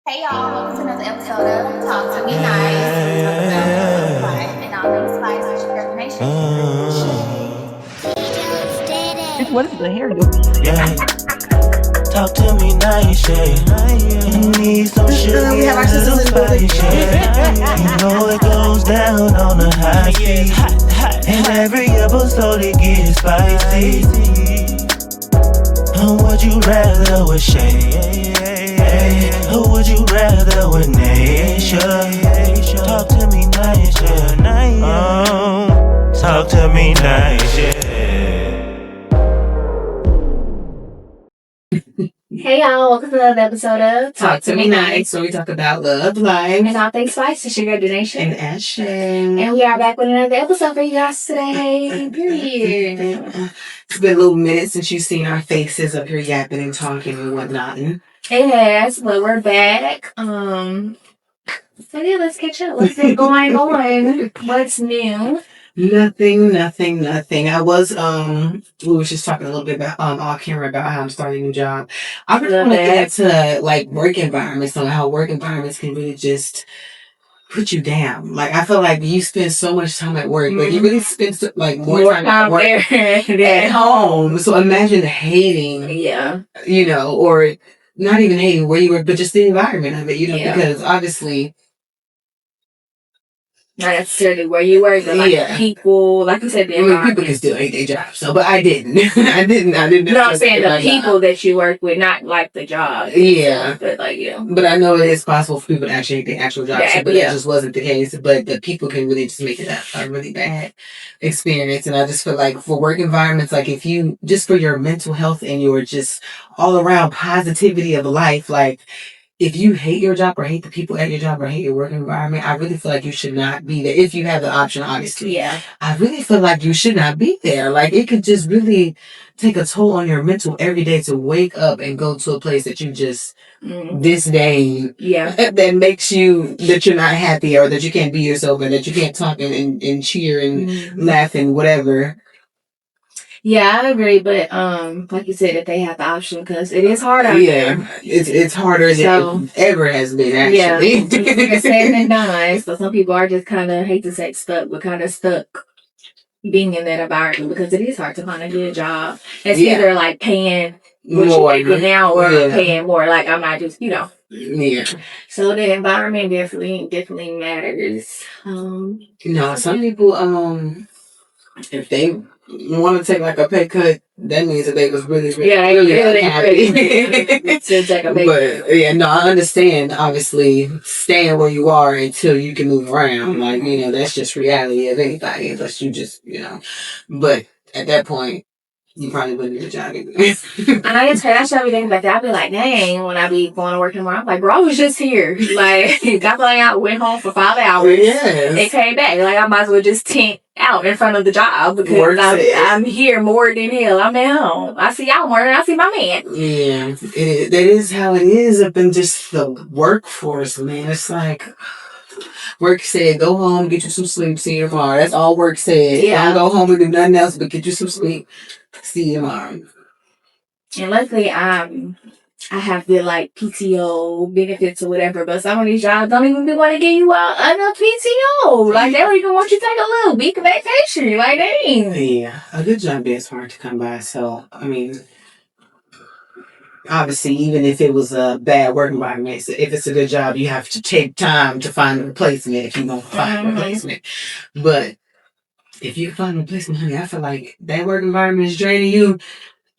Hey y'all, welcome to another episode of Talk to Me Nice. We talk about love, life, and all things spice with your girl Nation. What is the hair doing? Yeah. Talk to me nice, yeah. You need some sugar, We have our sisters in the building. yeah. You know it goes down on the high speed. And every episode it gets spicy. Would you rather with Shay? Or would you rather with Nation? Talk to me nice, yeah. Talk to me nice, yeah. Hey y'all, welcome to another episode of Talk to Me Nice, where we talk about love, life, and all things spice with your girl Nation. and action. And we are back with another episode for you guys today. Period. It's been a little minute since you've seen our faces up here yapping and talking and whatnot. It has, but we're back. So yeah, let's catch up. What's been going on? What's new? Nothing. I was we were just talking a little bit about off camera about how I'm starting a new job. I really want to get into like work environments and how work environments can really just put you down. Like I feel like you spend so much time at work, but you really spend like more time at work at home. So imagine hating, or not even hating where you work, but just the environment of it, because obviously. Not necessarily where you work, but like people, like you said, people can still hate their job. So, but I didn't. I didn't. No, I'm saying the people that you work with, not like the job. Yeah. But But I know it is possible for people to actually hate their actual job. But that just wasn't the case. But the people can really just make it a really bad experience. And I just feel like for work environments, like if you, just for your mental health and your just all around positivity of life, like, if you hate your job or hate the people at your job or hate your work environment, I really feel like you should not be there. If you have the option, obviously. Yeah. I really feel like you should not be there. Like, it could just really take a toll on your mental every day to wake up and go to a place that you just disdain. Yeah. That makes you, that you're not happy or that you can't be yourself and that you can't talk and cheer and laugh and whatever. Yeah, I agree, but like you said, if they have the option, because it is hard out there. It's harder than it ever has been, actually. Yeah, it's said than done. So some people are just kind of, hate to say stuck, but kind of stuck being in that environment because it is hard to find a good job. It's either like paying more now or paying more. Like I'm not just, Yeah. So the environment definitely matters. Some people, if they want to take like a pay cut, that means that they was really happy. To take a pay cut. But I understand. Obviously, staying where you are until you can move around, like that's just reality of anybody. Unless you just, But at that point, you probably wouldn't get a job either. And I just that's everything back there. I be like, dang, when I be going to work tomorrow, I'm like, bro, I was just here. Like, got the out, went home for 5 hours. Yes. And came back. Like, I might as well just tent out in front of the job because I'm here more than hell. I'm at home. I see y'all more than I see my man. Yeah, that is how it is up in just the workforce, man. It's like, work said, go home, get you some sleep, see you tomorrow. That's all work said. Yeah. Don't go home and do nothing else but get you some sleep, see you tomorrow. And luckily, I have the like PTO benefits or whatever, but some of these jobs don't even want to give you enough PTO. Like they don't even want you to take a little week of vacation. Like dang. Yeah, a good job is hard to come by. So I mean, obviously, even if it was a bad work environment, if it's a good job, you have to take time to find a replacement if you don't find a replacement. But if you find a replacement, honey, I feel like that work environment is draining you.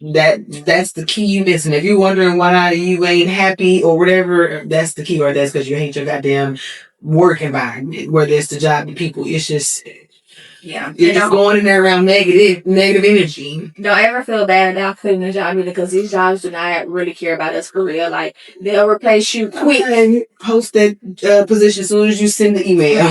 That's the key you missing. If you're wondering why you ain't happy or whatever, that's the key, or that's because you hate your goddamn work environment, whether it's the job, the people. It's just you're just going in there around negative energy. Don't ever feel bad about quitting a job either, because these jobs do not really care about us for real. Like they'll replace you quick. Post that position as soon as you send the email.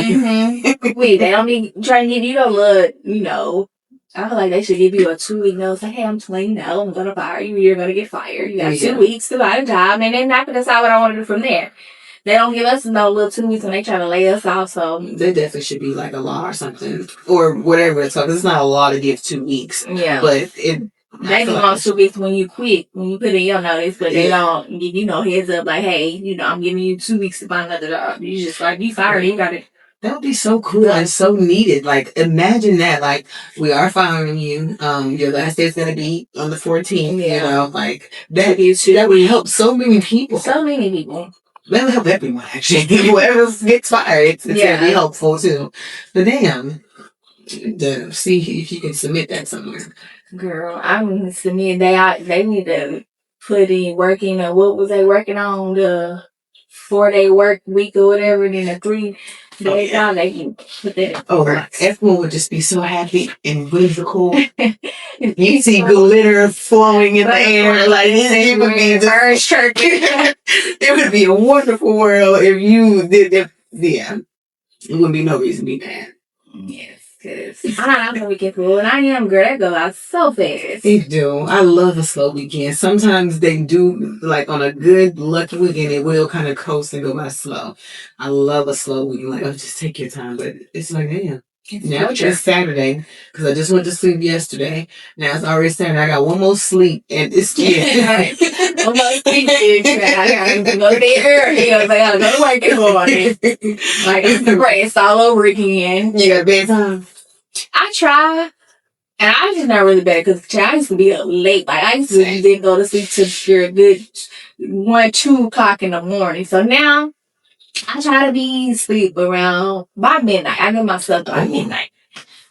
Wait, they don't be trying to give you the I feel like they should give you a 2-week notice. Like, hey, I'm I'm going to fire you. You're going to get fired. You got 2 weeks to find a job. And then I can decide what I want to do from there. They don't give us no little 2 weeks when they try to lay us off. So there definitely should be like a law or something. Or whatever it's called. It's not a law to give 2 weeks. Yeah. But They be on switch when you quit, when you put in your notice, but they don't give you no heads up like, hey, I'm giving you 2 weeks to find another job. You just like, you fired, you got it. That would be so cool and so needed. Like, imagine that. Like, we are firing you. Your last day is gonna be on the 14th. You know, like that would help so many people. So many people. That would help everyone actually. Whoever gets fired, it's gonna be helpful too. But damn, see if you can submit that somewhere. Girl, I'm gonna submit. They need to put in working. What was they working on? The 4-day work week or whatever, and then the 3-day job. They can put that. Everyone would just be so happy and whimsical. You see glitter flowing in the air, like it would be just church. It would be a wonderful world if you did that. Yeah, it wouldn't be no reason to be mad. Yes. I'm a weekend fool, and I am, girl. That goes out so fast. They do. I love a slow weekend. Sometimes they do, like on a good, lucky weekend, it will kind of coast and go by slow. I love a slow weekend. Like, just take your time. But it's like, damn. Now it's just Saturday, because I just went to sleep yesterday. Now it's already Saturday. I got one more sleep, and it's one more sleep. I gotta go to bed early. I gotta go to work in the morning. Like, it's depressed all over again. You got bedtime? I try. And I just not really bad because I used to be up late. Like, I used to then go to sleep till a good 1-2 o'clock in the morning. So now I try to be asleep around by midnight. I give myself by midnight.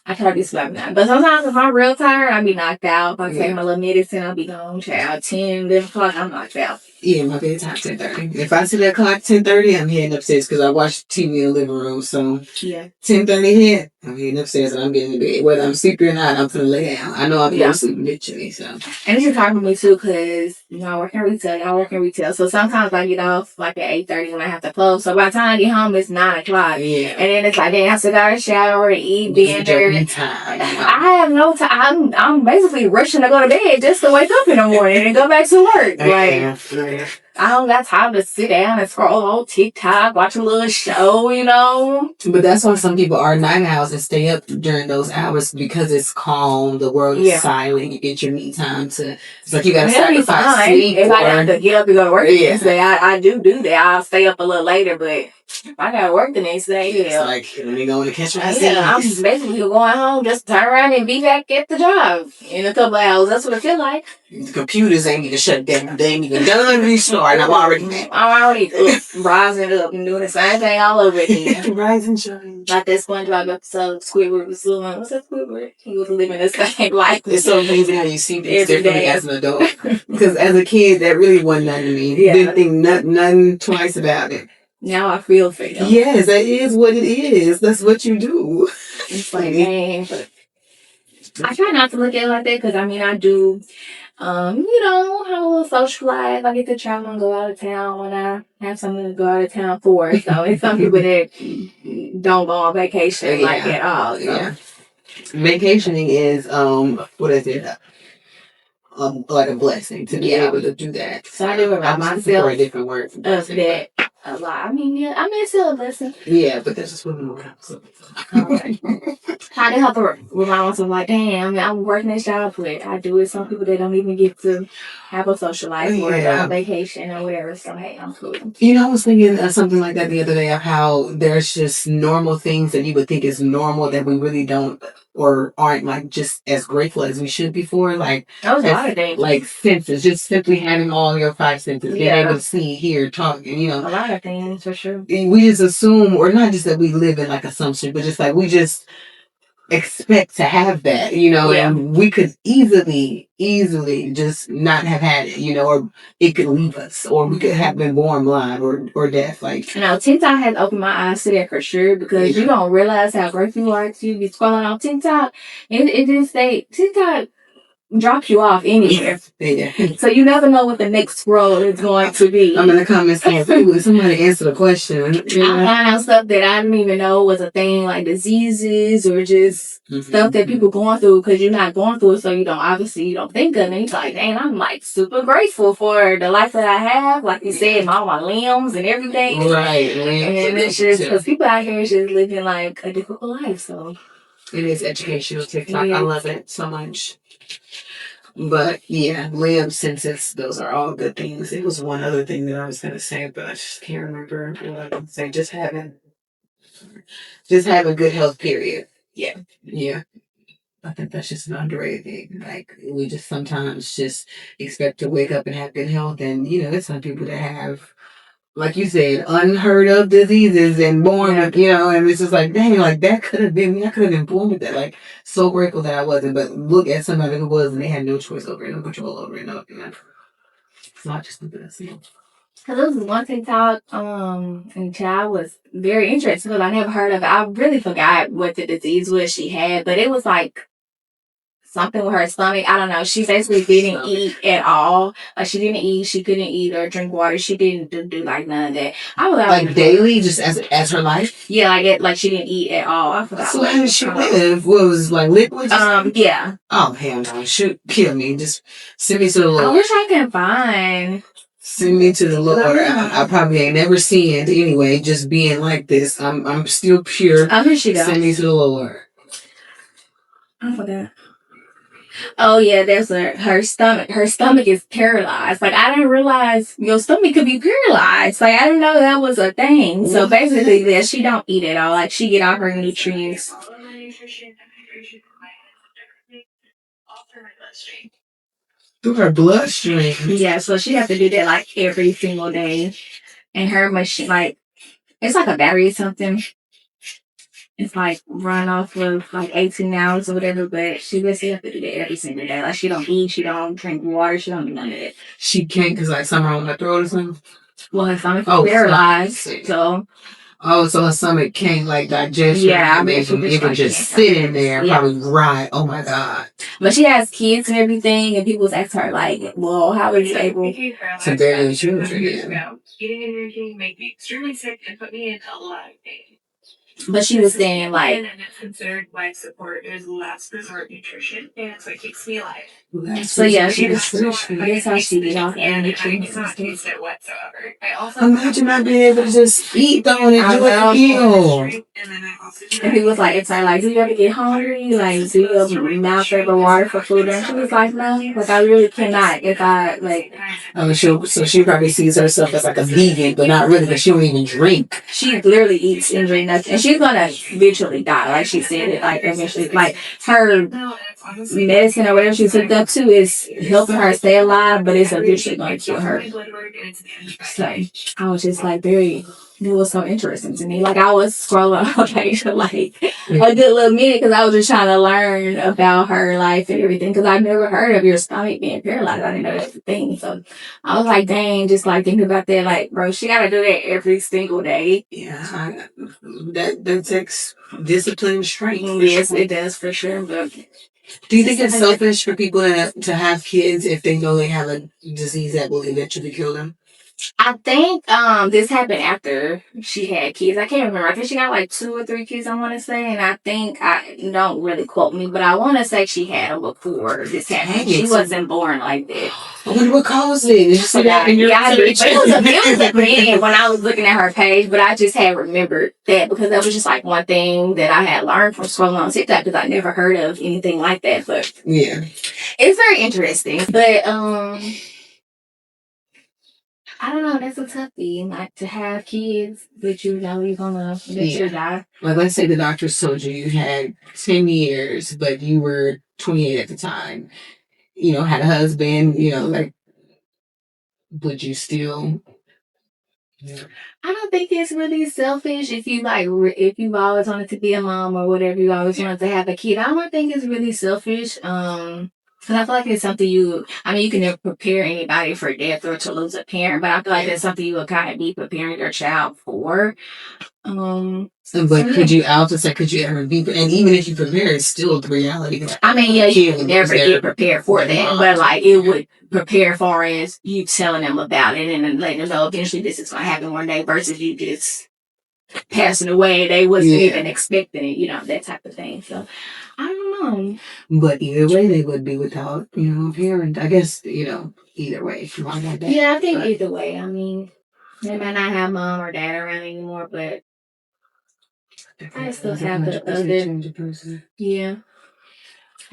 I try to be asleep by midnight. But sometimes if I'm real tired, I be knocked out. If I take my little medicine, I'll be gone. Child, 10, 11 o'clock, I'm knocked out. Yeah, my bedtime 10:30. If I see that clock 10:30, I'm heading upstairs because I watch TV in the living room. So 10:30 hit, I'm heading upstairs and I'm getting in bed. Whether I'm sleepy or not, I'm gonna lay down. I know I'm gonna sleep eventually. So, and it's just hard for me too because I work in retail. I work in retail, so sometimes I get off like at 8:30 when I have to close. So by the time I get home, it's 9 o'clock. Yeah, and then it's like, I still gotta shower and eat dinner. I have no time. I'm basically rushing to go to bed just to wake up in the morning and go back to work. Like. I don't got time to sit down and scroll on TikTok, watch a little show, But that's why some people are night owls and stay up during those hours because it's calm, the world is silent, you get your me time to, it's like you gotta sacrifice sleep. If I have to get up and go to work the next day, I do that. I'll stay up a little later, but if I gotta work the next day, it's like, let me go and catch my I'm basically going home, just turn around and be back at the job in a couple hours. That's what it feel like. The computers ain't even shut down. They ain't even done restart. I'm already mad. I'm already rising up and doing the same thing all over again. Rising shine. Like that SpongeBob episode, Squidward was doing. What's that Squidward? He was living the same life. It's so amazing how you see things differently as an adult. Because as a kid, that really wasn't nothing to me. Didn't think nothing twice about it. Now I feel for them. Yes, that is what it is. That's what you do. It's like, man, but I try not to look at it like that because I do. Have a little social life. I get to travel and go out of town when I have something to go out of town for. So it's some people that don't go on vacation like at all. So. Yeah. Vacationing is what is it? Like a blessing to be able to do that. So I do remind myself a different word of that a lot. It's still a blessing. Yeah, but there's just women around. So. Okay. I do have to remind myself, like, damn, I'm working this job, but I do it. Some people that don't even get to have a social life or go on vacation or whatever. So hey, I'm cool. I was thinking something like that the other day of how there's just normal things that you would think is normal that we really don't or aren't like just as grateful as we should be for. Like those a lot of things. Like senses, just simply having all your 5 senses, being able to see, hear, talk, and a lot of things for sure. And we just assume, or not just that we live in like assumption, but just like we just expect to have that, and we could easily just not have had it, or it could leave us, or we could have been born blind or deaf. Like, TikTok has opened my eyes to that for sure because you don't realize how grateful you are to be scrolling on TikTok, and it just TikTok drops you off anywhere. So you never know what the next scroll is going to be. I'm in the comments saying, somebody answer the question. I find out stuff that I didn't even know was a thing, like diseases or just stuff that people going through because you're not going through it, so you don't think of it. It's like, dang, I'm like super grateful for the life that I have. Like you said, all my limbs and everything. Right. And it's just because people out here is just living like a difficult life. So it is educational TikTok. I love it so much. But yeah, live senses, those are all good things. It was one other thing that I was gonna say, but I just can't remember what I was gonna say. Just having good health, period. Yeah. Yeah. I think that's just an underrated thing. Like we just sometimes just expect to wake up and have good health, and there's some people that have, like you said, unheard of diseases and born with, and it's just like, dang, like that could have been me. I could have been born with that. Like so grateful that I wasn't. But look at somebody who was, and they had no choice over it, no control over it, no. It's not just the best. Cause it was one TikTok, and child was very interesting because I never heard of it. I really forgot what the disease was she had, but it was like something with her stomach. I don't know. She basically didn't eat at all. Like she didn't eat. She couldn't eat or drink water. She didn't do like none of that. I was like daily, just as her life. Yeah, like she didn't eat at all. I forgot. So how did she live? What was like liquids? Yeah. Oh hell no! Shoot, kill me. Just send me to the Lord. I wish I could find. Send me to the Lord. I probably ain't never seen it anyway. Just being like this, I'm still pure. Here she goes. Send me to the Lord. I forgot. Oh yeah, there's her stomach. Her stomach is paralyzed. Like I didn't realize your stomach could be paralyzed. Like I didn't know that was a thing. So basically, yeah, she don't eat at all. Like she get all her nutrients. Through her bloodstream. Yeah, so she have to do that like every single day. And her machine, like it's like a battery or something. It's like run off of like 18 hours or whatever, but she basically have to do that every single day. Like she don't eat, she don't drink water, she don't do none of that. She can't because like something wrong with her throat or something? Well, her stomach is paralyzed, so. Oh, so her stomach can't like digest. Yeah, I mean, it would just sit in there, probably rot. Oh my God. But she has kids and everything, and people ask her like, "Well, how are you able to bear the children?" Eating and drinking make me extremely sick and put me in a lot of pain. But she was saying like, and it's considered life support is last resort nutrition, and it's what keeps me alive. So yeah, she was. That's how she did off and nutrition. Not taste it whatsoever. I also imagine not being able to just eat though and enjoy the meal. And he was like, "It's like, do you ever get hungry? Like, do you ever mouth ever water for food?" And she was like, "No, like I really cannot. If I like." So she probably sees herself as like a vegan, but not really, because she don't even drink. She literally eats and drinks nothing, and she's gonna eventually die. Like she said it, like eventually, like her medicine or whatever she took up to is helping her stay alive, but it's eventually going to kill her. So I was just like it was so interesting to me. Like I was scrolling on page for like a good little minute because I was just trying to learn about her life and everything because I've never heard of your stomach being paralyzed. I didn't know that's the thing. So I was like, dang, just like thinking about that, like, bro, she got to do that every single day. Yeah, that takes discipline and strength. Yes, it does for sure. But do you think it's selfish for people to have kids if they know they have a disease that will eventually kill them? I think this happened after she had kids. I can't remember. I think she got like 2 or 3 kids, I want to say. And I think, I don't really quote me, but I want to say she had them before this happened. She wasn't born like that. I wonder what caused it. Did you see that in your it was a minute when I was looking at her page, but I just had remembered that because that was just like one thing that I had learned from scrolling on TikTok because I never heard of anything like that. But yeah, it's very interesting. But I don't know. That's a toughie, like to have kids, but you know you're gonna eventually die. Like let's say the doctors told you had 10 years, but you were 28 at the time. Had a husband. Like, would you still? I don't think it's really selfish if you if you've always wanted to be a mom or whatever, you always wanted to have a kid. I don't think it's really selfish. Because I feel like it's something you can never prepare anybody for death or to lose a parent, but I feel like it's something you would kind of be preparing your child for. Could you ever be, and even if you prepare, it's still the reality. You can never get prepared for that, but like it would prepare for as you telling them about it and then letting them know eventually this is going to happen one day versus you just passing away. They wasn't even expecting it, that type of thing. So I don't know. But either way, they would be without, a parent. I guess, either way. Yeah, I think either way. They might not have mom or dad around anymore, but I still have the other. Yeah.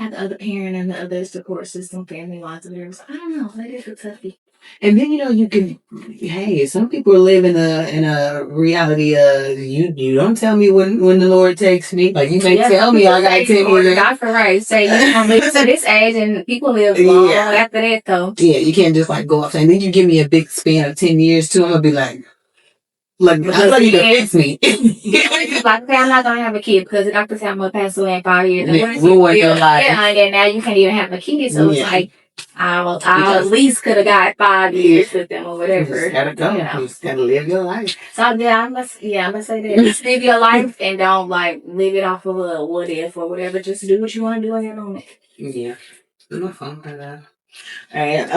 have the other parent and the other support system, family wise, and everything. I don't know. That is a toughie. And then you can. Hey, some people live in a reality. You don't tell me when the Lord takes me. Like you may tell me I got 10 years. Dr. Right say you don't live to this age, and people live long after that though. Yeah, you can't just like go up and then you give me a big span of 10 years too. I'm gonna be like I thought you could fix me. Like, okay, I'm not gonna have a kid because the doctor said I'm gonna pass away in 5 years. And ruin your life. Yeah, and now you can't even have a kid, so it's like I at least could have got 5 years with them or whatever. You just gotta go. You just gotta live your life. So yeah, I'm gonna say that. Just live your life and don't like live it off of a what if or whatever. Just do what you want to do in your moment. Yeah. No fun for that. And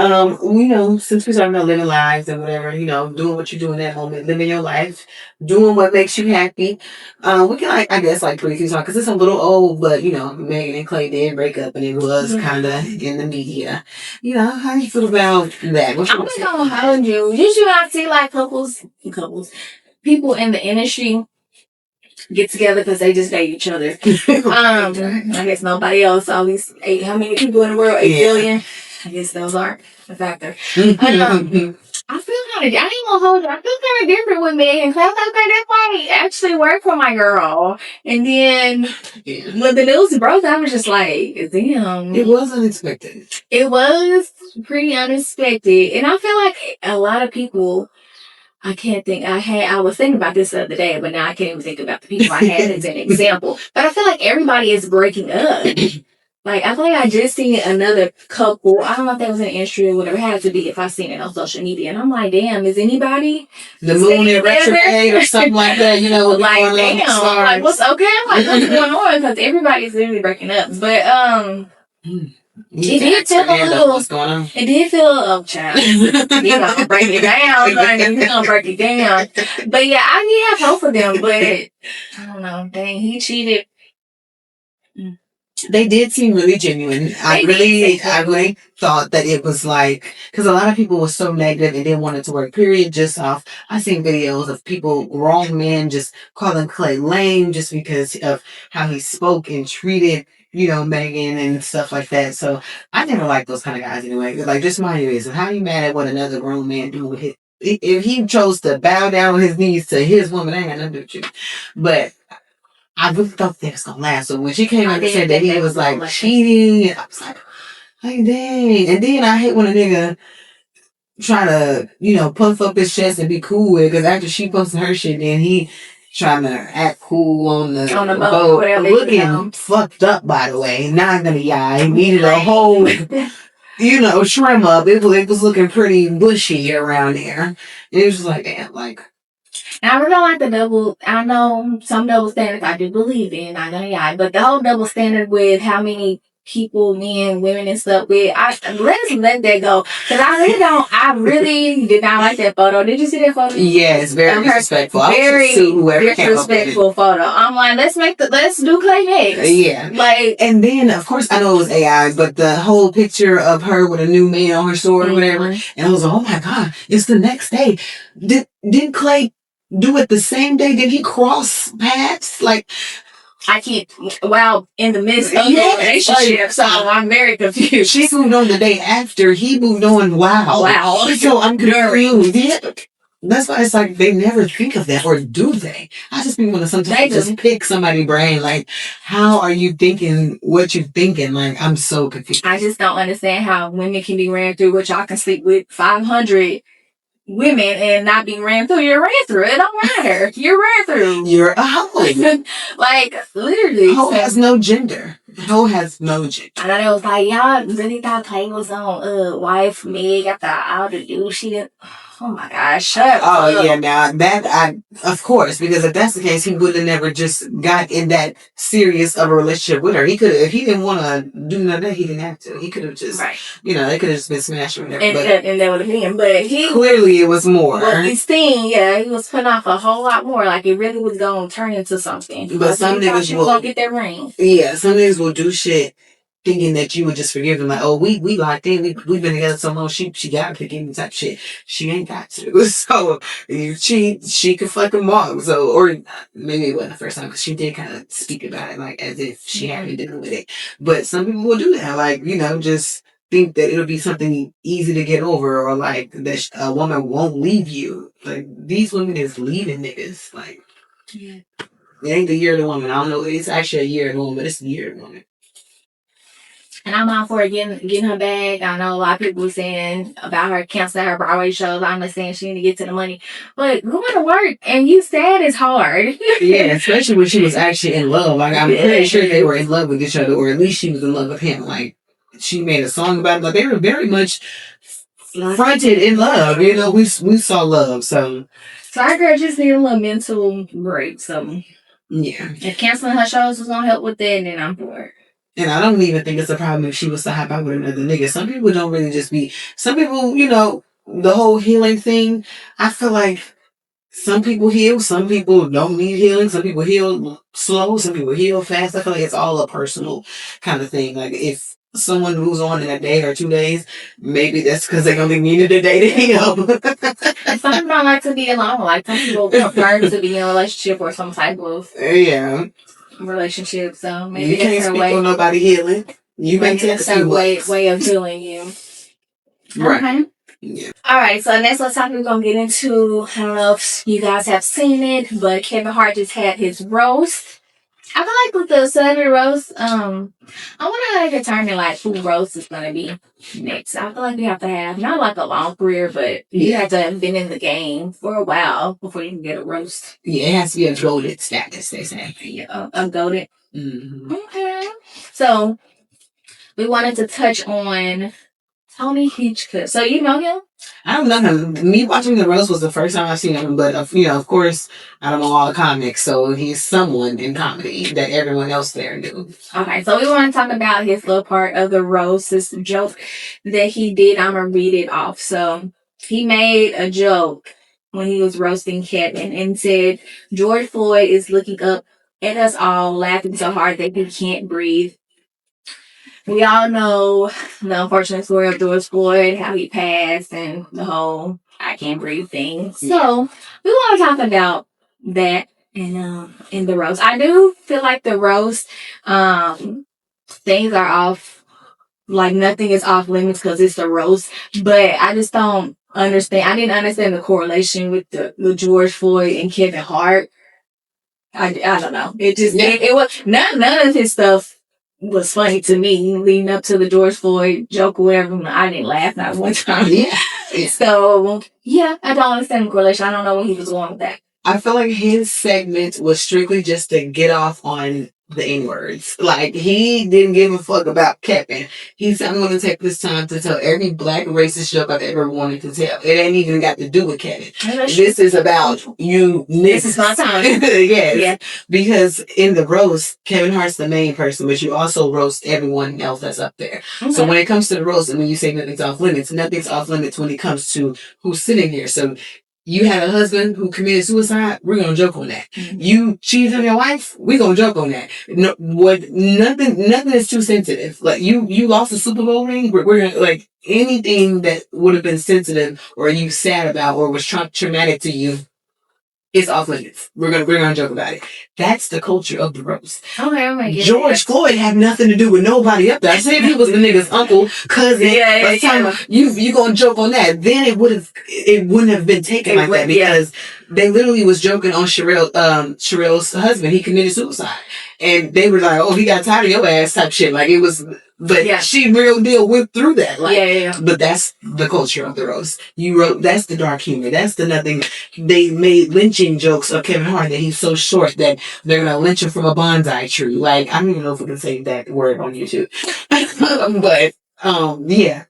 since we're talking about living lives and whatever, doing what you do in that moment, living your life, doing what makes you happy. We can I guess briefly talk because it's a little old, but Megan and Clay did break up and it was kind of in the media. How do you feel about that? I'm gonna hold you. Did you not see couples, people in the industry get together because they just date each other? I guess nobody else. All these how many people in the world? 8 billion. I guess those aren't a factor. I feel kind of, I ain't gonna hold you. I feel kind of different with Megan. Cause I was okay, that might actually work for my girl. And then when the news broke, I was just like, damn. It was unexpected. It was pretty unexpected. And I feel like a lot of people, I was thinking about this the other day, but now I can't even think about the people I had as an example. But I feel like everybody is breaking up. I feel like I just seen another couple. I don't know if that was in the industry or whatever. It had to be if I seen it on social media. And I'm like, damn, is anybody the moon in retrograde or something like that? Damn, what's okay? I'm like, what's going on? Because everybody's literally breaking up. But it did feel a little. What's going on? It did feel child. He's gonna break it down. He's gonna break it down. But yeah, I did have hope for them. But I don't know. Dang, he cheated. They did seem really genuine. I really thought that it was because a lot of people were so negative and didn't want it to work, period, just off. I seen videos of people, grown men, just calling Clay lame just because of how he spoke and treated, Megan and stuff like that. So I never liked those kind of guys anyway. Just mind your business. How are you mad at what another grown man do with his, if he chose to bow down on his knees to his woman, I ain't got nothing to do with you. But I really thought that was gonna last. So when she came out and said that he was cheating, I was like, dang. And then I hate when a nigga try to, puff up his chest and be cool with it. Because after she posted her shit, then he trying to act cool on the boat. Looking fucked up, by the way. Not gonna He needed a whole, trim up. It was looking pretty bushy around there. And it was just damn, And I really don't like the double. I know some double standards I do believe in. I know, but the whole double standard with how many people, men, women, and stuff with, let's let that go. Because I really did not like that photo. Did you see that photo? Yes, very disrespectful. Very disrespectful photo. I'm like, let's do Clay next. Yeah. And then, of course, I know it was AI, but the whole picture of her with a new man on her sword or whatever, and I was like, oh my God, it's the next day. Didn't Clay do it the same day? Did he cross paths? I can't. Well, in the midst of the relationship, so I'm very confused. She moved on the day after. He moved on. Wow. So I'm confused. Yeah. That's why it's they never think of that, or do they? I just think when sometimes just pick somebody's brain. How are you thinking what you're thinking? I'm so confused. I just don't understand how women can be ran through, which I can sleep with 500 women and not be ran through. You're ran through. It don't matter. You're ran through. You're a hoe. Literally. Hoe has no gender. Hoe has no gender. And then it was y'all really thought Clay was on wife Meg after all the dudes she didn't. Oh my gosh, shut up. Oh yeah, now that of course, because if that's the case, he would have never just got in that serious of a relationship with her. He could have, if he didn't want to do none of that, he didn't have to. He could have just, they could have just been smashed or whatever. And that would have been, but he clearly it was more. But this thing, he was putting off a whole lot more. It really was going to turn into something. But some niggas will get that ring. Yeah, some niggas will do shit thinking that you would just forgive them. Like, oh, we locked in. We've been together so long. She got to forgive me type shit. She ain't got to. So she could fucking walk. So, or maybe it wasn't the first time because she did kind of speak about it like as if she had been dealing with it. But some people will do that. Like, just think that it'll be something easy to get over, or like that a woman won't leave you. Like, these women is leaving niggas. Like, it ain't the year of the woman. I don't know. It's actually a year of the woman, but it's the year of the woman. And I'm all for getting her bag. I know a lot of people were saying about her canceling her Broadway shows. I'm not saying she need to get to the money. But going to work and you sad is hard. Yeah, especially when she was actually in love. Like, I'm pretty sure they were in love with each other, or at least she was in love with him. Like, she made a song about it. Like, they were very much fronted in love. We saw love. So our girl just need a little mental break. So yeah, if canceling her shows was gonna help with that, then I'm for it. And I don't even think it's a problem if she was to hop out with another nigga. Some people don't really just be. Some people, the whole healing thing. I feel like some people heal, some people don't need healing. Some people heal slow, some people heal fast. I feel like it's all a personal kind of thing. Like, if someone moves on in a day or 2 days, maybe that's because they only needed a day to heal. And some people don't like to be alone. Like, some people prefer to be in a relationship or some type of relationship. So maybe you can't speak on nobody healing. You may take a way of healing you. Right. Okay. Yeah. All right, so next let's topic we're gonna get into. I don't know if you guys have seen it, but Kevin Hart just had his roast. I feel like with the celebrity roast, I want to determine like who roast is gonna be next. I feel like you have to have not like a long career, but you have to have been in the game for a while before you can get a roast. Yeah, it has to be a goated status. They say. Yeah, a goated. Mm-hmm. Okay. So we wanted to touch on Tony Hitchcock. So you know him? I don't know him. Me watching the roast was the first time I've seen him, but of course, I don't know all the comics, so he's someone in comedy that everyone else there knew. Okay, so we want to talk about his little part of the roast, this joke that he did. I'm gonna read it off. So he made a joke when he was roasting Kevin and said George Floyd is looking up at us all, laughing so hard that he can't breathe. We all know the unfortunate story of George Floyd, how he passed, and the whole I can't breathe thing. So we want to talk about that in the roast. I do feel like the roast, things are off, like nothing is off limits because it's a roast. But I just don't understand. I didn't understand the correlation with the George Floyd and Kevin Hart. I don't know. It just it was none of his stuff was funny to me leading up to the George Floyd joke or whatever. I didn't laugh not one time. Yeah. So I don't understand the correlation. I don't know where he was going with that. I feel like his segment was strictly just to get off on the N-words. Like, he didn't give a fuck about Kevin. He said, I'm going to take this time to tell every black racist joke I've ever wanted to tell. It ain't even got to do with Kevin. This is about you. This is my time. Yes. Yeah. Because in the roast, Kevin Hart's the main person, but you also roast everyone else that's up there. Okay. So when it comes to the roast, and when you say nothing's off limits when it comes to who's sitting here. So you had a husband who committed suicide, we're gonna joke on that. Mm-hmm. You cheated on your wife, we're gonna joke on that. No, nothing is too sensitive. Like, you lost a Super Bowl ring, we're gonna, like, anything that would have been sensitive or you sad about or was traumatic to you, it's off limits. We're gonna joke about it. That's the culture of the roast. Okay, George Floyd had nothing to do with nobody up there. I said if he was the nigga's uncle, cousin, you gonna joke on that. Then it wouldn't have been taken like that because they literally was joking on Sherelle's husband. He committed suicide. And they were like, oh, he got tired of your ass type shit. Like, it was, but she real deal went through that. Like, but that's the culture of the roast. That's the dark humor. That's the nothing. They made lynching jokes of Kevin Hart that he's so short that they're going to lynch him from a bonsai tree. Like, I don't even know if we can say that word on YouTube. But,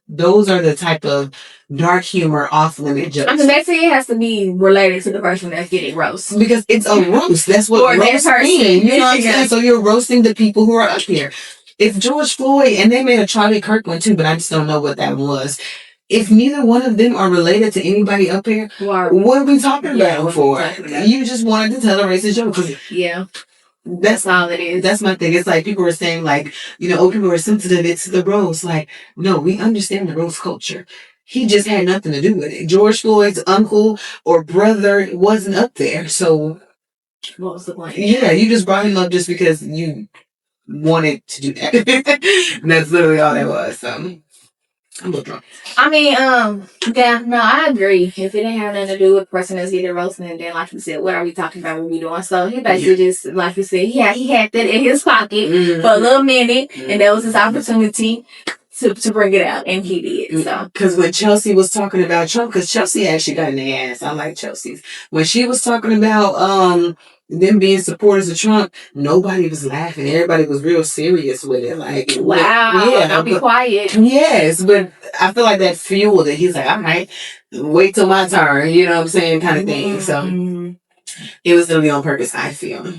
those are the type of dark humor, off-limit jokes. I mean, that thing has to be related to the person that's getting roast. Because it's a roast. That's what roast means. You know what I'm saying? So you're roasting the people who are up here. If George Floyd, and they made a Charlie Kirk one too, but I just don't know what that was. If neither one of them are related to anybody up here, what are we talking about for? You just wanted to tell a racist joke. Yeah. That's all it is. That's my thing. It's like people were saying, like, old people are sensitive. It's the roast. Like, no, we understand the roast culture. He just had nothing to do with it. George Floyd's uncle or brother wasn't up there. So, what was the point? Yeah, you just brought him up just because you wanted to do that. And that's literally all that was. So, I'm a little drunk. I mean, yeah, no, I agree. If it didn't have nothing to do with the person that's getting roasted, and then, like you said, what are we talking about? What we doing? So he basically just, like you said, he had that in his pocket for a little minute, and that was his opportunity to bring it out, and he did. So, because when Chelsea was talking about Trump, because Chelsea actually got in the ass. I like Chelsea's. When she was talking about them being supporters of Trump, nobody was laughing. Everybody was real serious with it. Like, wow, yeah, don't be quiet. Yes, but I feel like that fueled it. He's like, all right, wait till my turn. You know what I'm saying, kind of thing. So it was literally on purpose, I feel.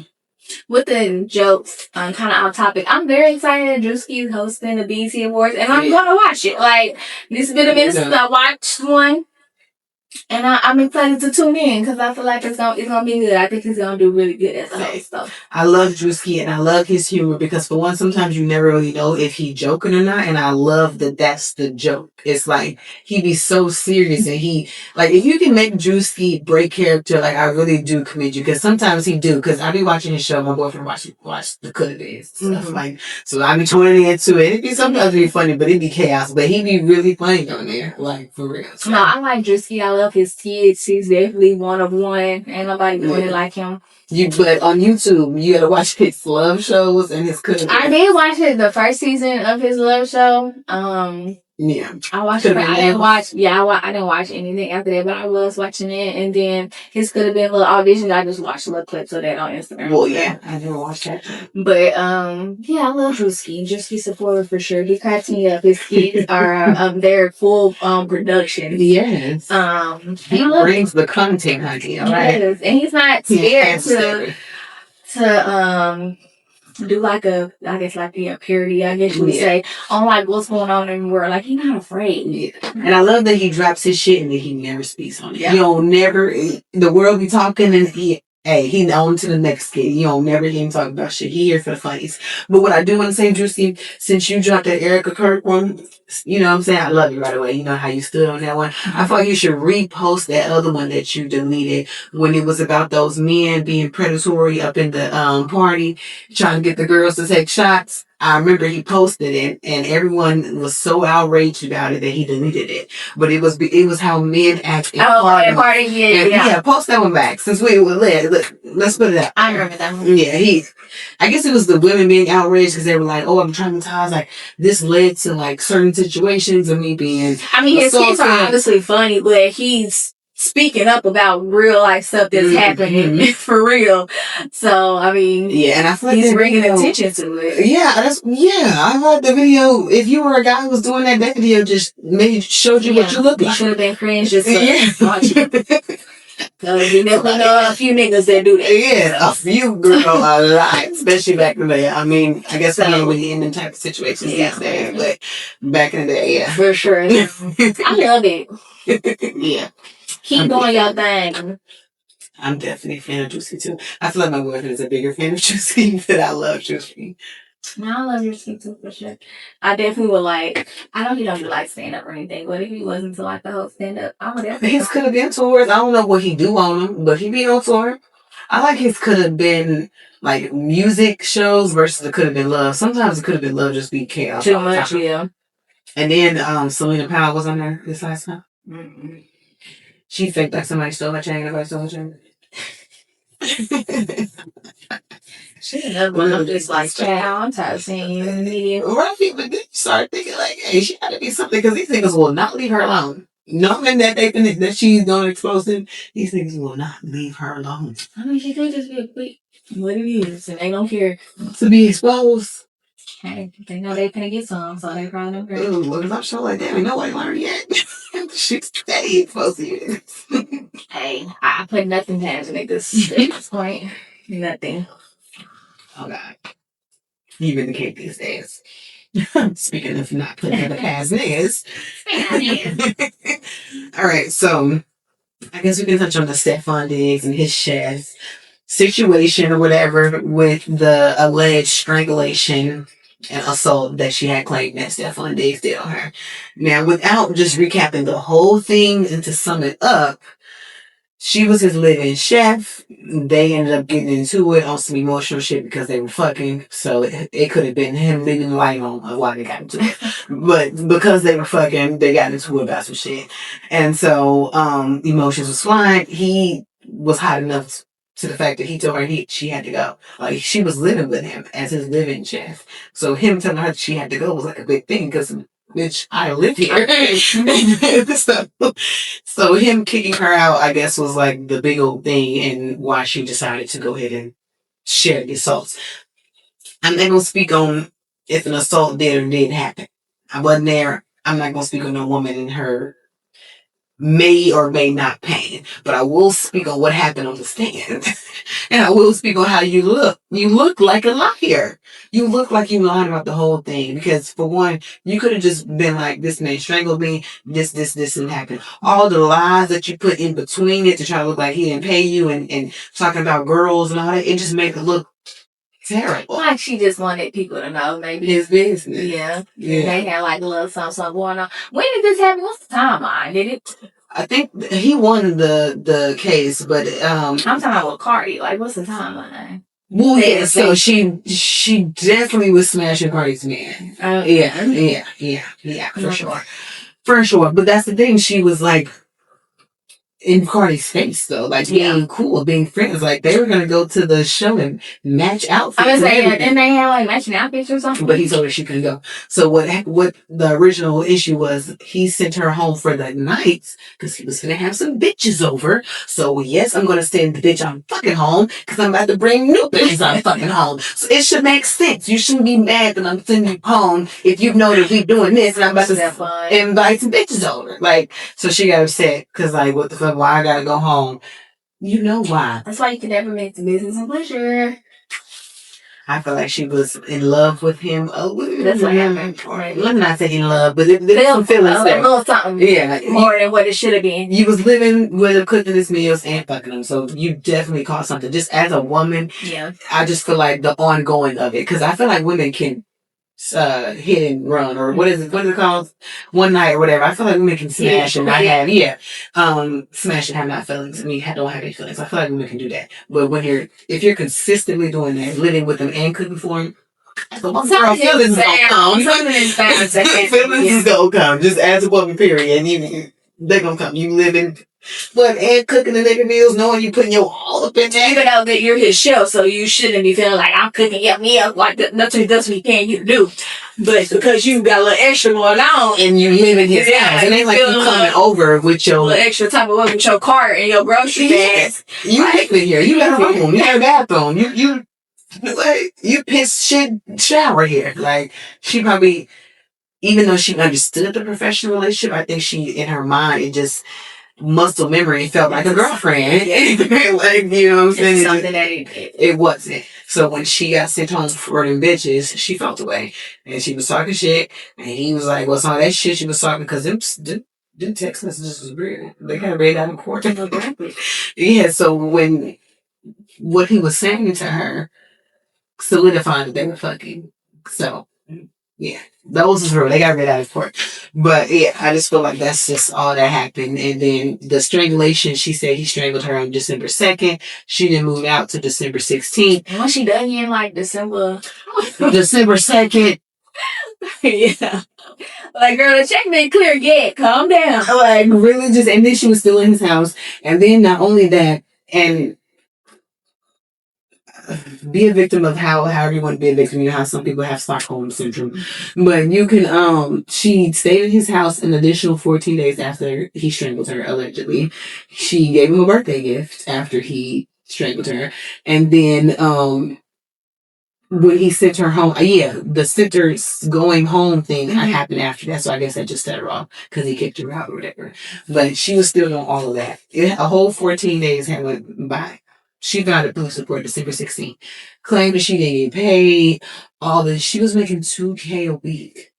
With the jokes, kind of off topic, I'm very excited that Drewski is hosting the BET Awards, and I'm gonna watch it. Like, this has been a minute since I watched one, and I'm excited to tune in because I feel like it's gonna be good. I think he's gonna do really good as a host. So. I love Drewski and I love his humor because for one, sometimes you never really know if he's joking or not, and I love that that's the joke. It's like he be so serious, and he like if you can make Drewski break character, like I really do commend you because sometimes he do. Because I be watching his show, my boyfriend watch the Coulda Bears stuff like so. I be tuning into it. It be sometimes be funny, but it be chaos. But he be really funny on there, like for real. So. No, I like Drewski. I love his kids. He's definitely one of one. Ain't nobody doing it like him. But on YouTube, you gotta watch his love shows and his cooking. I did watch the first season of his love show. Yeah, I watched it. I didn't watch. Yeah, I didn't watch anything after that, but I was watching it. And then his could have been little auditions. I just watched little clips of that on Instagram. Well, yeah, I didn't watch that. But yeah, I love Drewski. Drewski supporter for sure. He cracks me up. His kids are their full production. Yes. He brings the content, honey. All right. Yes, and he's not scared to do like a parody, I guess you would say, on like what's going on in the world. Like he's not afraid. Yeah. And I love that he drops his shit and that he never speaks on it. Yeah. You don't never the world be talking and he on to the next skit. You don't never hear him talk about shit. He here for the funnies. But what I do want to say, Drewski, since you dropped that Erica Kirk one, you know what I'm saying? I love you right away. You know how you stood on that one. I thought you should repost that other one that you deleted when it was about those men being predatory up in the party, trying to get the girls to take shots. I remember he posted it, and everyone was so outraged about it that he deleted it. But it was how men act at party. Yeah, post that one back since we were let's put it out. I remember that one. Yeah, I guess it was the women being outraged because they were like, "Oh, I'm traumatized." Like this led to like certain situations of me being. I mean, his kids are obviously funny, but he's speaking up about real life stuff that's happening for real. So I mean, yeah, and I feel like he's bringing attention to it. Yeah, I like the video. If you were a guy who was doing that video just showed you what you look like. You should have been cringe just watching. Because you definitely know a few niggas that do that. Yeah, a few, girl, a lot. Especially back in the day. I mean, I guess I'm really in them type of situations these days, but back in the day, yeah. For sure. I love it. Yeah. Keep doing your thing. I'm definitely a fan of Juicy too. I feel like my boyfriend is a bigger fan of Juicy, but I love Juicy. No, I love your skin too for sure. I definitely would like. I know he don't do like stand up or anything, but if he wasn't to like the whole stand up, I would definitely. His could have been tours. I don't know what he do on them, but he be on tour. I like his could have been like music shows versus it could have been love. Sometimes it could have been love just be chaos. Too much, yeah. And then Selena Powell was on there this last time. Mm-hmm. She faked like somebody stole her chain. Nobody stole her chain. She's another one of just like, child, I'm tired of seeing you in the media. Right, but then you start thinking like, hey, she got to be something because these niggas will not leave her alone. Knowing that that she's gonna expose them, these niggas will not leave her alone. I mean, she could just be a quick what it is, and they don't care to be exposed. Hey, they know they finna get some, so they probably don't care. Ooh, well, I'm sure like that. Nobody learned yet. She's steady exposed to you. Hey, I put nothing past niggas at this point. Nothing. Oh God. You vindicate these days. Speaking of not putting nothing past niggas. All right, so I guess we can touch on the Stephon Diggs and his chef. situation or whatever with the alleged strangulation and assault that she had claimed that Stefan Diggs did on her. Now, without just recapping the whole thing and to sum it up, she was his living chef. They ended up getting into it on some emotional shit because they were fucking. So it could have been him leaving the light on why they got into it. But because they were fucking, they got into it about some shit. And so emotions was flying. He was hot enough to the fact that he told her she had to go. Like, she was living with him as his living chef. So him telling her she had to go was like a big thing because, bitch, I live here. So him kicking her out, I guess, was like the big old thing and why she decided to go ahead and share the assaults. I'm not going to speak on if an assault did or didn't happen. I wasn't there. I'm not going to speak on a woman in her may or may not pain, but I will speak on what happened on the stand. And I will speak on how you look. You look like a liar. You look like you lied about the whole thing. Because for one, you could have just been like, this man strangled me, this, didn't happen. All the lies that you put in between it to try to look like he didn't pay you and talking about girls and all that, it just made it look terrible. Like she just wanted people to know, maybe. His business. Yeah. They had like a little something going on. When did this happen? What's the timeline? Did it? I think he won the case, but I'm talking about Cardi. Like, what's the timeline? Well, yeah, so she definitely was smashing Cardi's man. Yeah, for sure. But that's the thing, she was like in Cardi's face though, like being cool, being friends. Like they were gonna go to the show and match outfits. I was saying, and they had like matching outfits or something. But he told her she couldn't go. So what the original issue was, he sent her home for the night because he was gonna have some bitches over. So yes, I'm gonna send the bitch I'm fucking home because I'm about to bring new bitches I'm fucking home. So it should make sense. You shouldn't be mad that I'm sending you home if you know that we doing this and I'm about to invite some bitches over. Like, so she got upset because like, what the fuck? Why I gotta go home? You know why? That's why you can never mix business and pleasure. I feel like she was in love with him. That's what happened. Right. Let me not say in love, but there's some feelings there. A little something. Yeah. More than what it should have been. You was living with him, cooking his meals and fucking him. So you definitely caught something. Just as a woman, I just feel like the ongoing of it. Because I feel like women can hit and run, or what is it called, one night or whatever. I feel like women can smash and not have smash and have not feelings. I mean, don't have any feelings. I feel like women can do that, but if you're consistently doing that, living with them and cooking for them, feelings is gonna come. Feelings is gonna come. Just as a woman, period. And they're gonna come. You living and cooking the nigga meals, knowing you putting your all up in there. Even though that you're his chef, so you shouldn't be feeling like I'm cooking your meal like nothing does we can you do. But because you got a little extra going on and you live in his house, it ain't like you coming over with your little extra type of with your cart and your grocery bags. You live in here. You got a room. You got a bathroom. You piss shit shower here. Like, she probably, even though she understood the professional relationship, I think she, in her mind, it just muscle memory felt like a girlfriend. Like, you know what I'm saying? It's something that it wasn't. So when she got sent home for them bitches, she felt away. And she was talking shit. And he was like, what's all that shit she was talking? Because them text messages was weird. They got read out in court. Yeah, so what he was saying to her solidified that they were fucking. So, yeah, those was real. They got rid out of court. But yeah, I just feel like that's just all that happened. And then the strangulation, she said he strangled her on December 2nd. She didn't move out to December 16th. And when she done in like December 2nd. Yeah. Like, girl, the check ain't clear yet. Calm down. Like, really just, and then she was still in his house. And then not only that, and be a victim of however you want to be a victim. You know how some people have Stockholm syndrome. But you can, she stayed in his house an additional 14 days after he strangled her, allegedly. She gave him a birthday gift after he strangled her. And then, when he sent her home, the center's going home thing happened after that. So I guess that just set her off because he kicked her out or whatever. But she was still doing all of that. A whole 14 days had went by. She filed a police report December 16th, claimed that she didn't get paid, all this. She was making $2,000 a week.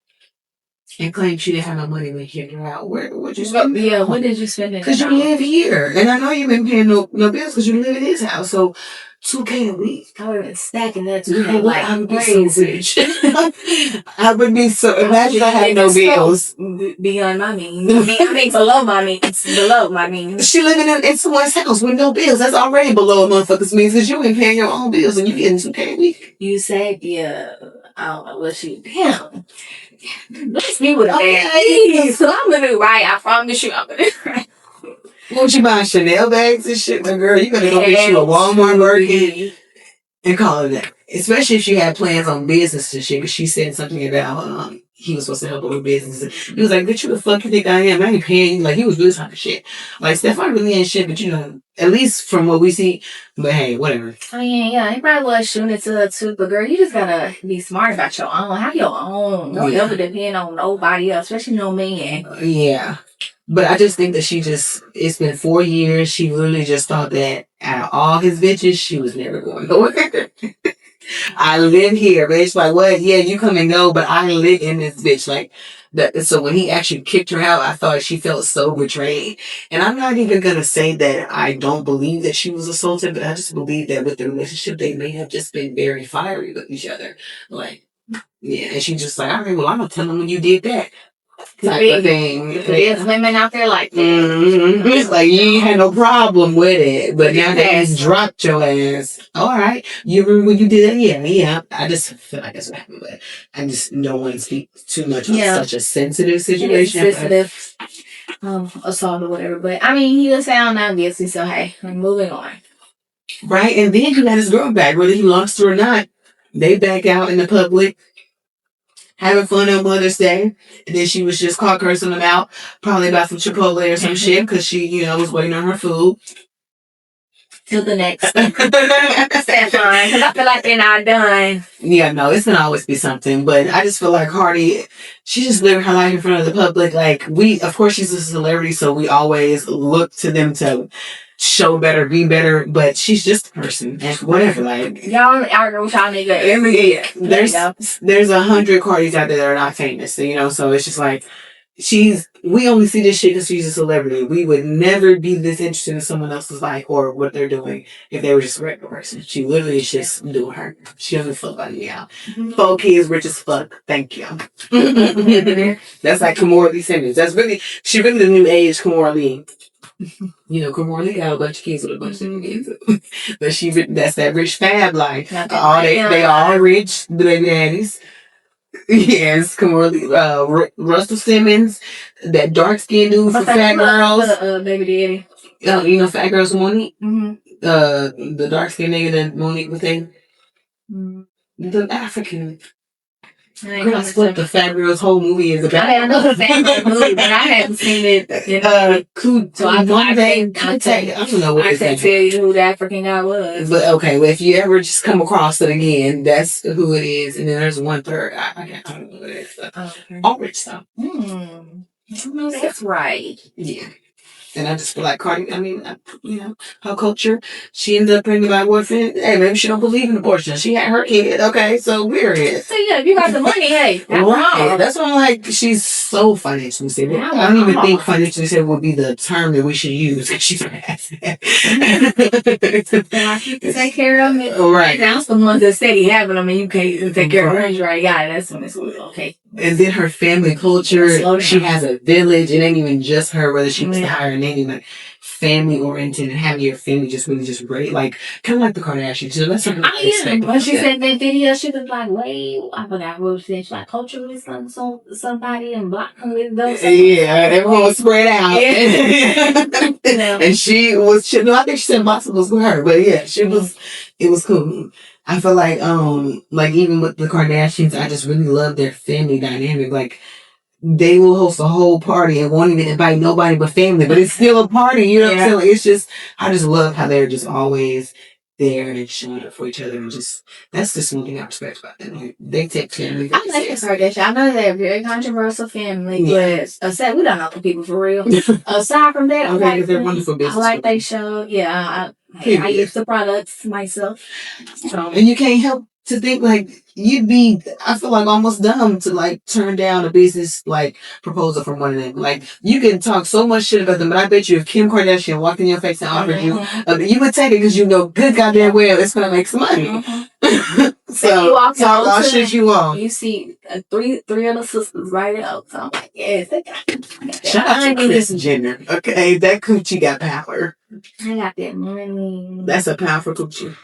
And claimed she didn't have no money when he kicked her out. Where'd you spend it? Yeah, when did you spend it? Because you live here. And I know you've been paying no bills because you live in his house. So $2K a week. I would have been stacking that You know $2K what? like I would be so crazy. rich. I would be so. Imagine I had no bills. Beyond my means. I mean, below my means. Below my means. She living in someone's house with no bills. That's already below a motherfucker's means because you ain't paying your own bills and you getting $2K a week. You said, yeah, I don't know what she. Damn. Let's be with a man. So I'm gonna do right. I promise you, I'm gonna do right. What you buying Chanel bags and shit, my girl? You better go get you a Walmart Birkin and call it that. Especially if she had plans on business and shit, because she said something about he was supposed to help her with business. He was like, "Bitch, who the fuck you think I am? I ain't paying you." Like, he was really talking shit. Like, Stefan really ain't shit, but you know, at least from what we see. But hey, whatever. I mean, yeah, he probably was shooting it to her too, but girl, you just gotta be smart about your own. Have your own. Don't ever depend on nobody else, especially no man. Yeah. But I just think that it's been 4 years. She literally just thought that out of all his bitches, she was never going nowhere. I live here, bitch. Like, what? Yeah, you come and go, but I live in this bitch. Like, that. So when he actually kicked her out, I thought she felt so betrayed. And I'm not even going to say that I don't believe that she was assaulted, but I just believe that with the relationship, they may have just been very fiery with each other. Like, yeah. And she just like, all right, well, I'm going to tell him when you did that. Type of thing. There's women out there like that. Mm-hmm. It's like you ain't had no problem with it, but now that he's dropped your ass. All right, you remember when you did that? Yeah. I just feel like that's what happened, but I just don't want to speak too much on such a sensitive situation. Sensitive, assault or whatever. But I mean, he was sound now, obviously. So hey, we're moving on. Right, and then he got his girl back, whether he lost her or not. They back out in the public. Having fun on Mother's Day. And then she was just caught cursing them out. Probably about some Chipotle or some shit. Because she, was waiting on her food. Till the next. That's fine. Because I feel like they're not done. Yeah, no, it's going to always be something. But I just feel like Hardy, she's just living her life in front of the public. Like, of course, she's a celebrity. So we always look to them to show better, be better, but she's just a person and whatever. Like, y'all argue with y'all nigga every day. There's 100 Cardis out there that are not famous, so it's just like we only see this shit because she's a celebrity. We would never be this interested in someone else's life or what they're doing if they were just a regular person. She literally is just doing her. She doesn't fuck about me out. 4 kids, rich as fuck. Thank you. That's like Kimora Lee Simmons. She really the new age Kimora Lee. Kimora Lee got a bunch of kids with a bunch of kids. But that's that rich fab life. They all rich, the baby daddies. Yes, Kimora Lee, Russell Simmons, that dark skinned dude for fat girls. Baby daddy. Fat girls Monique. Mm-hmm. The dark skinned nigga that Monique was in. The African. That's what the Fat Girls whole movie is about. I know the Fat Girls movie, but I haven't seen it. So I don't know what I can't tell you who the African guy was. But okay, well, if you ever just come across it again, that's who it is. And then there's one third. I don't know what it is. All rich stuff. That's right. Yeah. And I just feel like Cardi, her culture, she ended up pregnant by a boyfriend. Hey, maybe she don't believe in abortion. She had her kid. Okay, so weird. So yeah, if you got the money, hey. Right. That's why I'm like, she's so financially stable. I don't even think financially stable would be the term that we should use. She's take care of it. Right. Now some ones that steady having them and you can't take care of her. Right. Yeah, that's when it's okay. And then her family culture, she has a village. It ain't even just her, whether she was to hire a nanny, like family oriented and having your family just really just great. Like, kind of like the Kardashians. So that's something I expect. When she said that video, she was like, wait, I forgot what she said. She's like, culturally somebody and block them with those. Yeah, everyone was spread out. Yeah. And she was, I think she said Bossa was with her, but yeah, it was cool. I feel like even with the Kardashians, I just really love their family dynamic. Like, they will host a whole party and won't even invite nobody but family, but it's still a party, you know what I'm saying? Like, it's just, I just love how they're just always there and showing up for each other and that's just one thing I respect about them. Like, they take family. I like the Kardashians. I know they're a very controversial family, but aside, we don't know the people for real. Aside from that, they're wonderful business. I like they show. Yeah, I use the products myself. And you can't help to think like you'd be, I feel like almost dumb to like turn down a business like proposal from one of them. Like you can talk so much shit about them, but I bet you if Kim Kardashian walked in your face and offered you, you would take it because you know good goddamn well it's gonna make some money. So you walk talk all shit you want. You see three other sisters right up. So I'm like, yes, they got Shout out to Kris Jenner. Okay, that coochie got power. I got that money. That's a powerful coochie.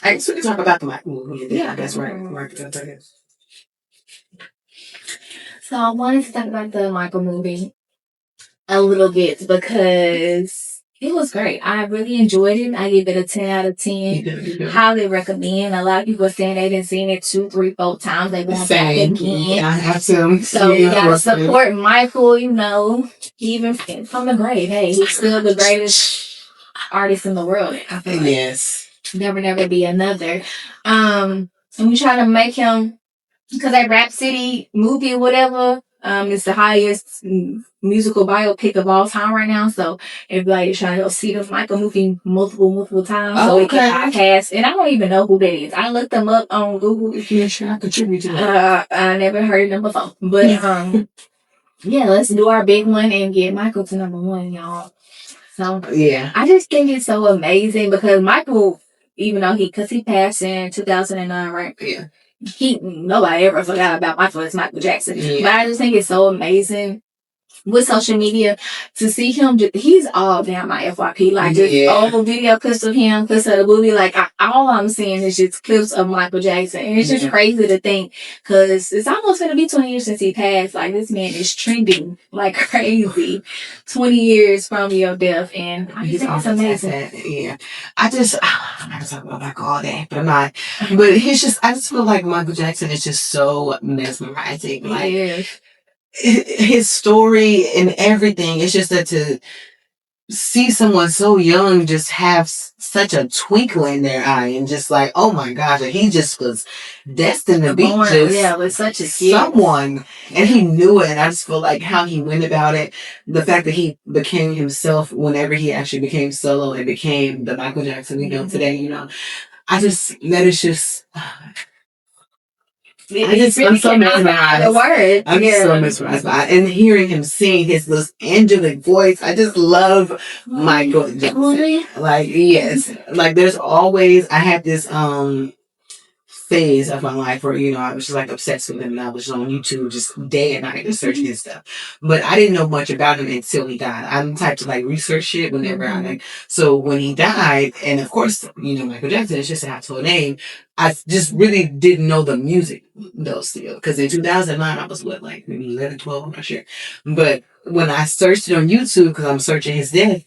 All right, so we can talk about the Michael movie. Yeah, that's right. So I wanted to talk about the Michael movie a little bit because it was great. I really enjoyed it. I give it a 10 out of 10. Highly recommend. A lot of people are saying they didn't seen it 2, 3, 4 times. They want back again. Yeah, I have to. So we gotta support Michael, you know, even from the grave. Hey, he's still the greatest artist in the world. I feel like. Yes. Never be another. And we try to make him, because that Rap City movie or whatever, is the highest musical biopic of all time right now. So everybody is trying to go see the Michael movie multiple times. So we can podcast. And I don't even know who that is. I looked them up on Google. Yeah, sure, I contribute to that. I never heard of them before. But yeah, let's do our big one and get Michael to number 1, y'all. So yeah, I just think it's so amazing because Michael, even though he passed in 2009, right? Yeah. Nobody ever forgot about Michael as Michael Jackson. Yeah. But I just think it's so amazing with social media to see him. He's all down my FYP, like just all video clips of him, clips of the movie. Like all I'm seeing is just clips of Michael Jackson, and it's just crazy to think because it's almost gonna be 20 years since he passed. Like this man is trending like crazy. 20 years from your death, and I just think it's amazing. Yeah, I'm not talking about Michael all day, but I'm not. But he's just, I just feel like Michael Jackson is just so mesmerizing. Like his story and everything. It's just that to see someone so young just have such a twinkle in their eye and just like, oh my gosh, he just was destined to be with such a someone, and he knew it. And I just feel like how he went about it, the fact that he became himself whenever he actually became solo and became the Michael Jackson we know today. You know, I'm so mesmerized. I'm so mesmerized by it. And hearing him sing his little angelic voice, I just love Michael Jackson. Like, yes. Like, there's always, I had this phase of my life where, you know, I was just like obsessed with him, and I was on YouTube just day and night just searching his stuff. But I didn't know much about him until he died. I'm the type to like research shit whenever I like. So when he died, and of course, you know, Michael Jackson is just a household name, I just really didn't know the music though still. Because in 2009, I was what, like maybe 11, 12, I'm not sure. But when I searched it on YouTube, because I'm searching his death,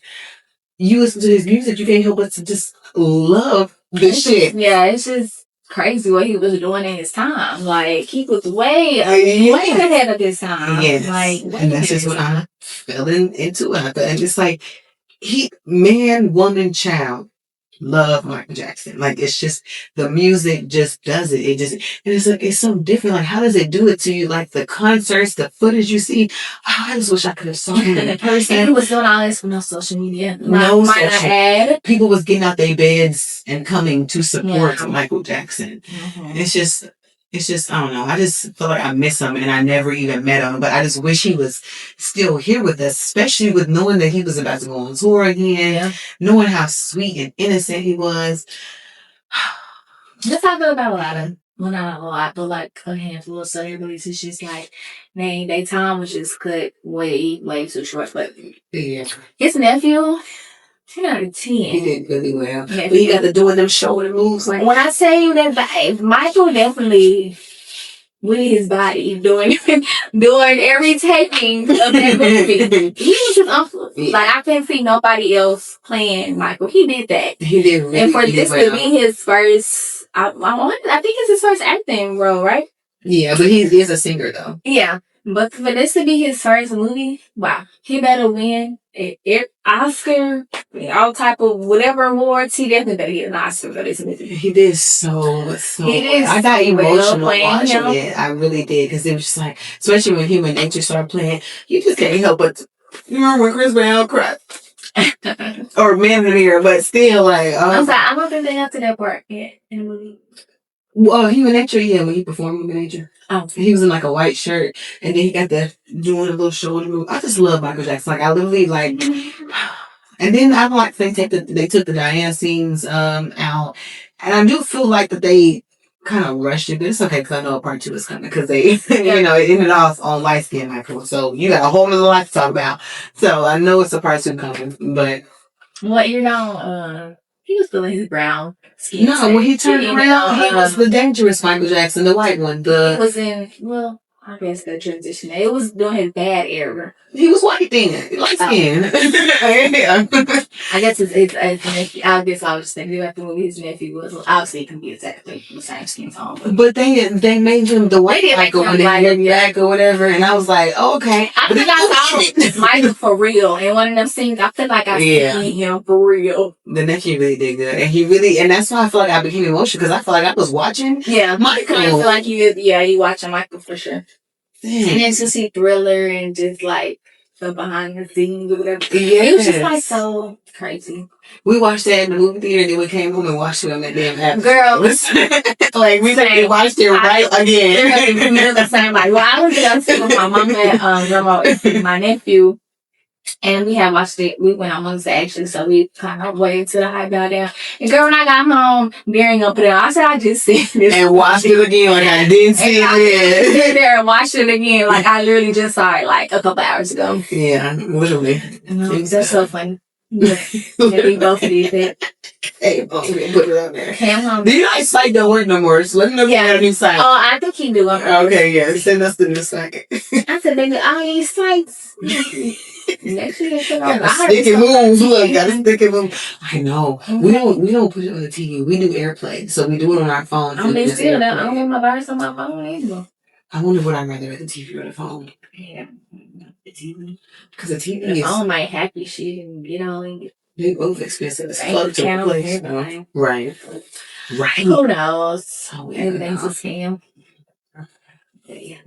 you listen to his music, you can't help but to just love this shit. Yeah, it's just crazy what he was doing in his time. Like he was way ahead of his time. Yes. Like, and that's just when I fell into it. And it's like man, woman, child love Michael Jackson. Like it's just the music just does it. It just, and it's like it's so different. Like how does it do it to you? Like the concerts, the footage you see. Oh, I just wish I could have saw him in person. And he was doing all this with no social media. People was getting out their beds and coming to support Michael Jackson. It's just, I don't know. I just feel like I miss him, and I never even met him. But I just wish he was still here with us, especially with knowing that he was about to go on tour again, knowing how sweet and innocent he was. That's how I feel about a lot of, well, not a lot, but like a handful of celebrities. It's just like, their time was just cut way too short. But his nephew, 10 out of 10. He did really well. But he got to doing them shoulder moves. Like when I tell you that Michael definitely with his body doing every taping of that movie. He was just like I couldn't see nobody else playing Michael. He did that. He did really and for this to be his first, I think it's his first acting role, right? Yeah, but he is a singer though. Yeah. But for this to be his first movie, wow, he better win Oscar, all type of whatever awards. He definitely better get an Oscar for this movie. He did so. I got emotional watching it. I really did, because it was just like, especially when Human Nature started playing, you just can't help but, you remember when Chris Brown cried? Or Man in the Mirror, but still like, I'm sorry, I don't think they got to that part yet in the movie. Well, Human Nature, yeah, when he performed Human Nature. Oh. He was in like a white shirt, and then he got the doing a little shoulder move. I just love Michael Jackson. Like I literally like, and then I like they took the Diana scenes out, and I do feel like that they kind of rushed it, but it's okay because I know a part 2 is coming because they it ended off on light skin Michael, so you got a whole other life to talk about. So I know it's a part 2 coming, but he was feeling his brown skin. No, when he turned around, he was the dangerous Michael Jackson, the white one. It was I guess the transition. It was during his bad era. He was white then, light skin. Yeah. I guess his nephew. I guess I was just thinking about the movie. His nephew was obviously it can be exactly the same skin tone. But they made him the white Michael when they looked back or whatever, and I was like, oh, okay. I think I saw Michael for real in one of them scenes. I feel like I seen him for real. The nephew really did good, and that's why I feel like I became emotional because I feel like I was watching. Yeah, Michael. I feel like you watching Michael for sure. Damn. And then to see Thriller and just like the behind the scenes or whatever. Yeah. It was just like so crazy. We watched that in the movie theater and then we came home and watched it on that damn app. Girl. Like we watched it right again. The same. Like, well, I was there too with my mom and grandma, my nephew. And we had watched it. We went on Wednesday actually, so we kind of waited till the hype got down. And girl, when I got home, Mary up there, I said I just seen this and watched it again. Like I didn't see it. I sit there and watched it again. Like I literally just saw it like a couple hours ago. Yeah, literally. That's so funny. Yeah, we both did that. Hey, put it on there. Cam do you guys site don't work no more? So let me know if you got a new site. Oh, I think he do. Okay, yeah. Send us the new site. I said, baby, all these sites. Next year, gotta stick and move. Look, gotta stick and move. I know. Mm-hmm. We don't put it on the TV. We do AirPlay, so we do it on our phones. I don't have my virus on my phone either. I wonder what I'd rather at the TV or the phone. Yeah, the TV. Because the TV is all my happy shit and get on. They both expensive. It's plug to place. Right. Who knows? Everything's a scam. Yeah.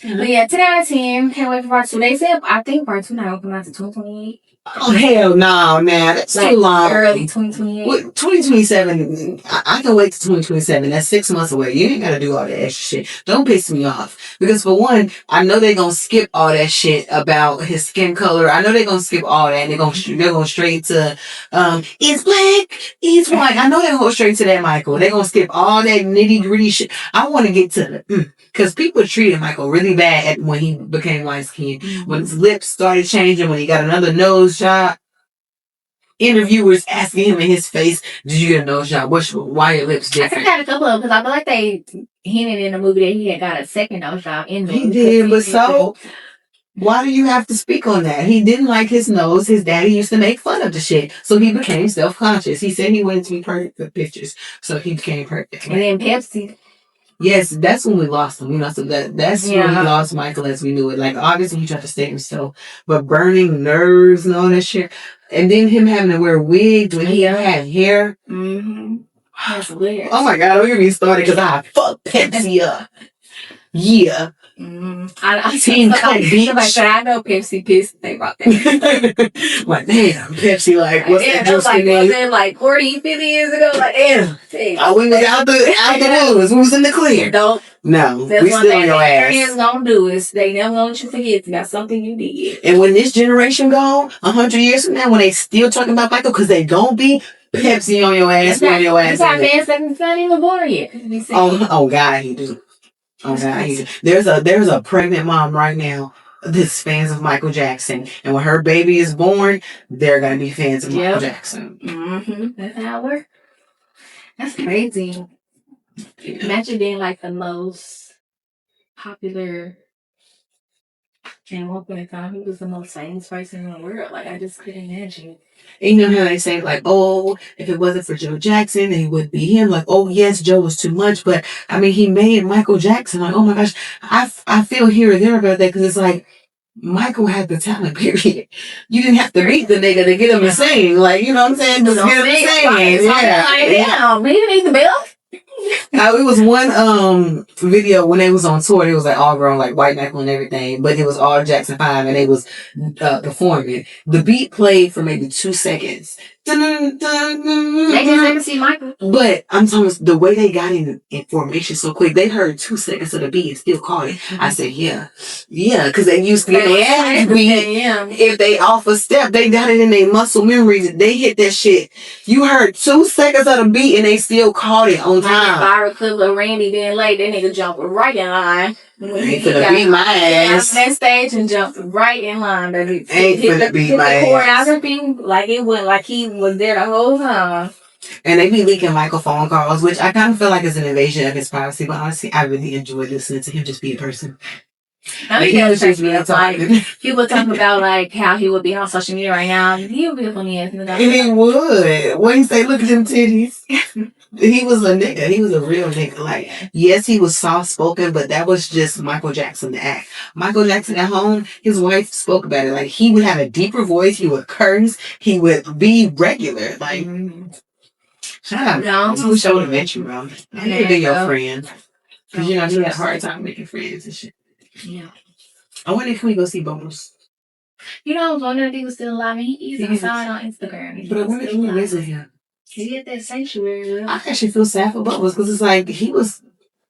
But yeah, 10 out of 10. Can't wait for part 2. They said, I think part 2 now will come out to 2028. Oh, hell no, man. That's too long. Early 2028. 2027, I can wait till 2027. That's 6 months away. You ain't got to do all that extra shit. Don't piss me off. Because for one, I know they're going to skip all that shit about his skin color. I know they're going to skip all that. And they're going straight to, it's black, it's white. I know they're going straight to that, Michael. They're going to skip all that nitty gritty shit. I want to get to the, because people treated Michael really bad when he became light skinned. Mm-hmm. When his lips started changing, when he got another nose job. Interviewers asking him in his face, did you get a nose job? Why are your lips different? I got a couple of them because I feel like they hinted in the movie that he had got a second nose job in the movie. He did, but so why do you have to speak on that? He didn't like his nose. His daddy used to make fun of the shit. So he became self-conscious. He said he wanted to be perfect for pictures. So he became perfect. And then Pepsi. Yes, that's when we lost him. You know, so that's when we lost Michael as we knew it. Like, obviously, he tried to stay himself, but burning nerves and all that shit. And then him having to wear wigs when he had hair. Mm-hmm. That's weird. Oh my God, don't get me started because I fucked Pepsi up. Yeah. I seen I know Pepsi pissed they brought that. Like, damn, Pepsi, like, what's that juice was like 40, 50 years ago? Like, damn. We was out the woods. We was in the clear. No, that's we still on your ass. What gonna do is they never gonna let you forget about something you did. And when this generation gone, 100 years from now, when they still talking about Michael, because they gonna be Pepsi on your ass, on your ass. That's how man's not even born yet. Oh God, he do. Oh God, there's a pregnant mom right now that's fans of Michael Jackson, and when her baby is born, they're gonna be fans of Michael Jackson. Mm-hmm. That's how it works. That's crazy. Yeah. Imagine being like the most popular. And one point in time, he was the most famous person in the world. Like, I just couldn't imagine. And you know how they say, like, oh, if it wasn't for Joe Jackson, then it would be him. Like, oh, yes, Joe was too much. But, I mean, he made Michael Jackson. Like, oh, my gosh. I feel here and there about that because it's like, Michael had the talent, period. You didn't have to beat the nigga to get him to sing. Like, you know what I'm saying? Just get him to sing. Yeah. He didn't need the bell. It was one video when they was on tour. It was like all grown, like white Michael and everything, but it was all Jackson 5, and they was performing. The beat played for maybe 2 seconds, They just never see Michael. But I'm talking about the way they got in formation so quick. They heard 2 seconds of the beat and still called it. I said, yeah, because they used to get their ass beat. Yeah. If they off a step, they got it in their muscle memory. They hit that shit. You heard 2 seconds of the beat and they still called it on time. Viral clip of Randy being late. That nigga jumped right in line. Ain't finna beat my ass. On that stage and jumped right in line, baby. Ain't finna beat my ass. Choreography, like it went like he was there the whole time. And they be leaking Michael phone calls, which I kind of feel like is an invasion of his privacy. But honestly, I really enjoy listening to him just be a person. Like, he was just being like, people talking about like how he would be on social media right now. He would be a funny ass nigga. He would. When you say, look at them titties. He was a nigga. He was a real nigga. Like, yes, he was soft spoken, but that was just Michael Jackson to act. Michael Jackson at home, his wife spoke about it. Like, he would have a deeper voice. He would curse. He would be regular. Like, shout out. Who showed him met you, bro? I need to be your friend. Because, you know, he had a hard time making friends and shit. Yeah. I wonder if we go see Bonus. You know, I was wondering if he was still alive. He's outside on Instagram. But I wonder if we visit him. He at that sanctuary. I actually feel sad for Bubbles because it's like he was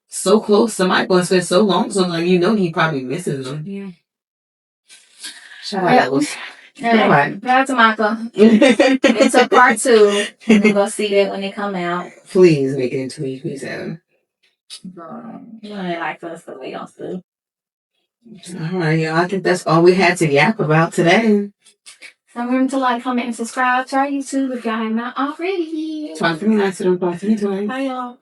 so close to Michael and spent so long. So like he probably misses him. Yeah. Shout out Bubbles. Shout out to Michael. It's a part 2. We're gonna go see that when they come out. Please make it in 2027. You know, like us the way y'all do. All right, y'all. I think that's all we had to yap about today. Don't remember to like, comment, and subscribe to our YouTube if y'all have not already. Talk to me nice to them. Talk to me tonight. Bye, y'all.